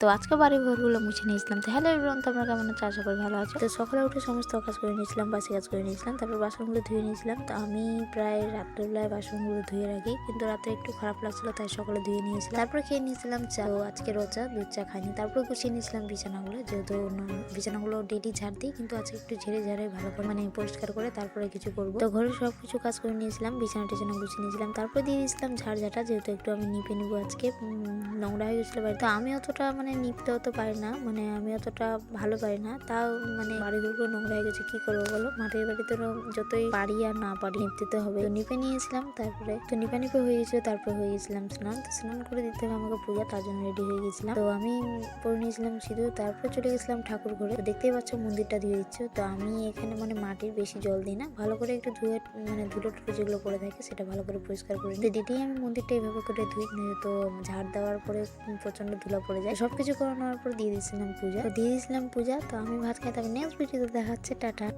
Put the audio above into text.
তো আজকে বাড়ি ঘরগুলো মুছে নিয়েছিলাম। তো হ্যালো এভরিওয়ান, তোমরা কেমন আছো? আশা করি ভালো আছো। তো সকালে উঠে সমস্ত কাজ করে নিয়েছিলাম, বাসি কাজ করে নিয়েছিলাম, তারপর বাসনগুলো ধুয়ে নিয়েছিলাম। তো আমি প্রায় রাত্রেবেলায় বাসনগুলো ধুয়ে রাখি, কিন্তু রাতে একটু খারাপ লাগছিল তাই সকালে ধুয়ে নিয়েছিলাম। তারপর খেয়ে নিয়েছিলাম চা। তো আজকে রোজা, দুধ চা খাইনি। তারপর গুছিয়ে নিয়েছিলাম বিছানাগুলো, যেহেতু বিছানাগুলো ডেলি ঝাড় দিই, কিন্তু আজকে একটু ঝেড়ে ঝাড়ে ভালো করে পরিষ্কার করে তারপরে কিছু করবো। তো ঘরের সবকিছু কাজ করে নিয়েছিলাম, বিছানা টিছানা গুছিয়ে নিয়েছিলাম, তারপর দিয়ে দিয়েছিলাম ঝাড় যেহেতু একটু আমি নিপে নিবো আজকে। নোংরা হয়ে গেছিলো বাড়িতে। আমি অতটা নিপতে অত পারি না, আমি অতটা ভালো পারি না, তাও বাড়িগুলো নোংরা হয়ে গেছে, কি করবো বলো। মাটির বাড়িতে যতই পারি আর না পারি নিপতে তো হবে। তো নিপে নিয়েছিলাম, তারপরে তো নিপে হয়ে গেছিল। তারপর হয়ে গেছিলাম স্নান। তো স্নান করে দিতে হবে আমাকে পূজা, তার জন্য রেডি হয়ে গেছিলাম। তো আমি পরে নিয়েছিলাম সিঁদুর, তারপরে চলে গেছিলাম ঠাকুর ঘরে। তো দেখতেই পাচ্ছ মন্দিরটা ধুয়ে দিচ্ছে। তো আমি এখানে মাটির বেশি জল দিই না, ভালো করে একটু ধুয়ে ধুলো টুলো যেগুলো পড়ে থাকে সেটা ভালো করে পরিষ্কার করে দিই। দিদি আমি মন্দিরটা এইভাবে করে ধুই, তো ঝাড় দেওয়ার পরে প্রচন্ড ধুলা পড়ে যায়। সবকিছু করানোর পর দিয়ে দিয়েছিলাম পূজা। তো আমি ভাত খাই, তবে নেক্সট ভিডিওতে দেখাচ্ছে। টাটা।